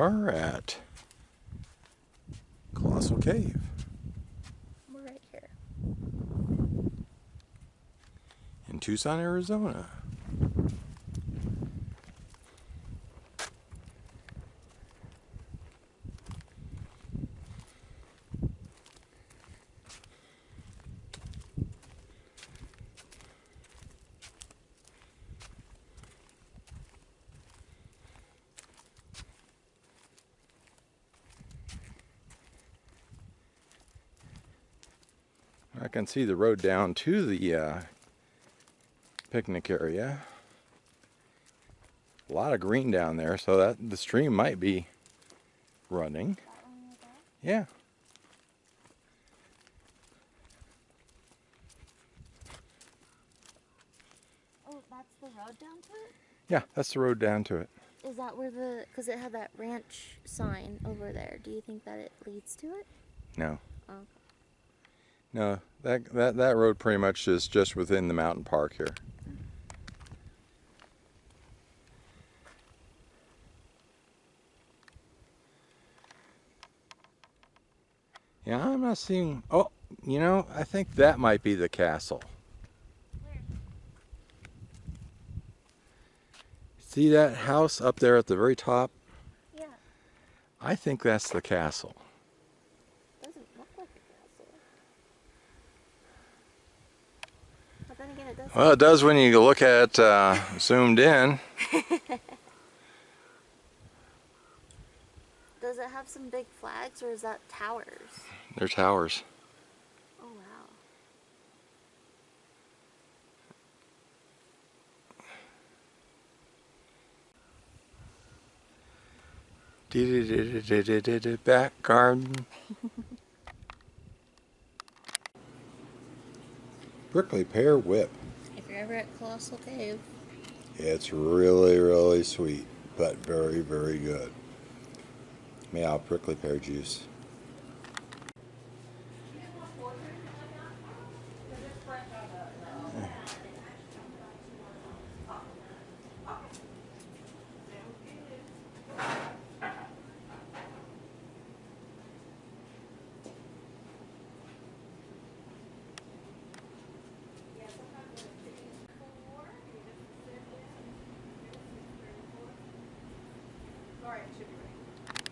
are at Colossal Cave. We're right here. In Tucson, Arizona. I can see the road down to the picnic area. A lot of green down there, so that the stream might be running. Yeah. Oh, that's the road down to it? Yeah, that's the road down to it. Is that where the, because it had that ranch sign over there. Do you think that it leads to it? No. Oh. No, that road pretty much is just within the mountain park here. Yeah, I'm not seeing, oh, you know, I think that might be the castle. Where? See that house up there at the very top? Yeah. I think that's the castle. Doesn't look like a castle. But then again, it does. Well, it does when you look at zoomed in. Does it have some big flags, or is that towers? They're towers. Oh, wow. Back garden. Prickly Pear whip. If you're ever at Colossal Cave. It's really, really sweet, but very, very good. Meow, prickly pear juice.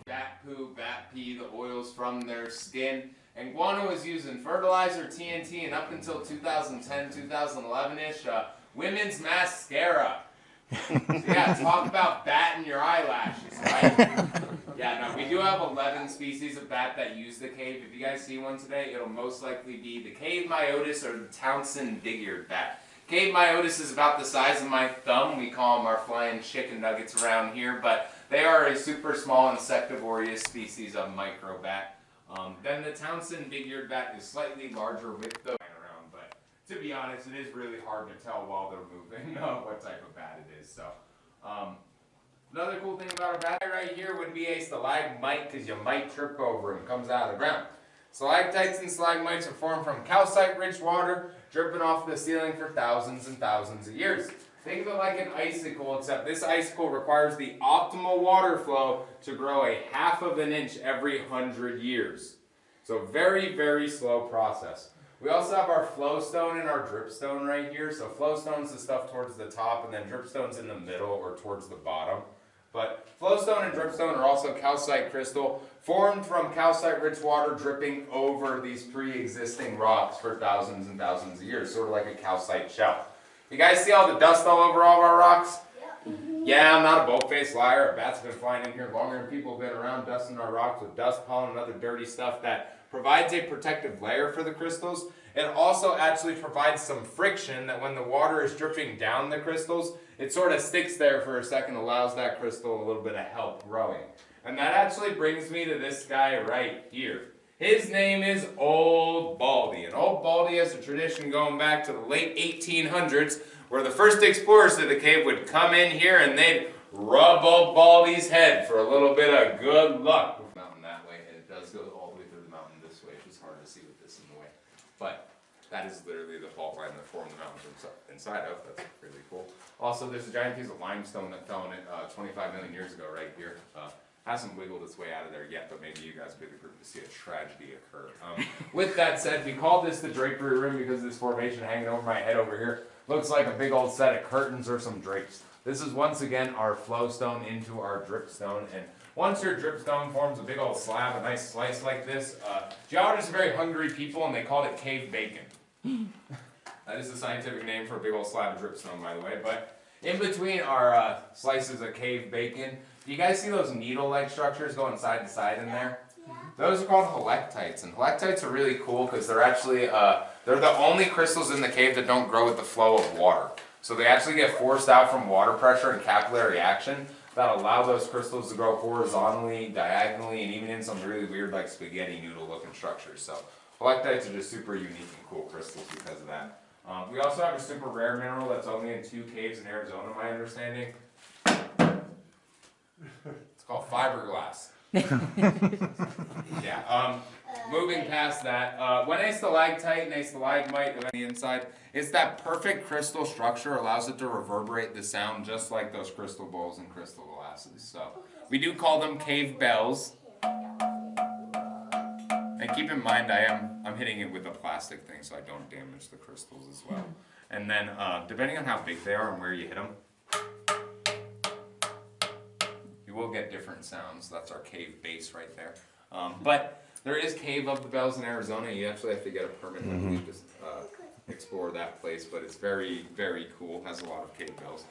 Bat poo, bat pee, the oils from their skin. And guano was used in fertilizer, TNT, and up until 2010, 2011-ish, women's mascara. So yeah, talk about batting your eyelashes, right? Yeah, no, we do have 11 species of bat that use the cave. If you guys see one today, it'll most likely be the cave myotis or the Townsend big-eared bat. Cave myotis is about the size of my thumb. We call them our flying chicken nuggets around here, but they are a super small insectivorous species of microbat. Then the Townsend big-eared bat is slightly larger with the around, but to be honest, it is really hard to tell while they're moving what type of bat it is. So, another cool thing about a bat right here would be a stalagmite, because you might trip over him. Comes out of the ground. Stalactites and stalagmites are formed from calcite-rich water dripping off the ceiling for thousands and thousands of years. Think of it like an icicle, except this icicle requires the optimal water flow to grow a ½ of an inch every 100 years. So very, very slow process. We also have our flowstone and our dripstone right here. So flowstone's the stuff towards the top, and then dripstone's in the middle or towards the bottom. But flowstone and dripstone are also calcite crystal, formed from calcite-rich water dripping over these pre-existing rocks for thousands and thousands of years, sort of like a calcite shell. You guys see all the dust all over all of our rocks? Yeah, I'm not a bold-faced liar. A bat's been flying in here longer than people have been around dusting our rocks with dust, pollen, and other dirty stuff that provides a protective layer for the crystals. It also actually provides some friction that when the water is dripping down the crystals, it sort of sticks there for a second, allows that crystal a little bit of help growing. And that actually brings me to this guy right here. His name is Old Baldy, and Old Baldy has a tradition going back to the late 1800s where the first explorers to the cave would come in here and they'd rub Old Baldy's head for a little bit of good luck. Mountain that way, and it does go all the way through the mountain this way, which is hard to see with this in the way. But that is literally the fault line that formed the mountain inside of. That's really cool. Also, there's a giant piece of limestone that fell in it 25 million years ago right here. Hasn't wiggled its way out of there yet, but maybe you guys will be the group to see a tragedy occur. With that said, we call this the drapery room because this formation hanging over my head over here looks like a big old set of curtains or some drapes. This is once again our flow stone into our drip stone, and once your drip stone forms a big old slab, a nice slice like this, geologists are very hungry people and they called it cave bacon. That is the scientific name for a big old slab of drip stone, by the way. But in between our slices of cave bacon, do you guys see those needle-like structures going side to side in there? Yeah. Those are called helictites, and helictites are really cool because they're actually they're the only crystals in the cave that don't grow with the flow of water. So they actually get forced out from water pressure and capillary action that allow those crystals to grow horizontally, diagonally, and even in some really weird like spaghetti noodle-looking structures. So helictites are just super unique and cool crystals because of that. We also have a super rare mineral that's only in 2 caves in Arizona, my understanding. It's called fiberglass. Yeah. Moving past that, when a stalactite and a stalagmite on the inside, it's that perfect crystal structure allows it to reverberate the sound just like those crystal bowls and crystal glasses. So we do call them cave bells. And keep in mind, I'm hitting it with a plastic thing so I don't damage the crystals as well. And then, depending on how big they are and where you hit them, you will get different sounds. That's our cave bass right there. But there is Cave of the Bells in Arizona. You actually have to get a permit to explore that place, but it's very, very cool. Has a lot of cave bells.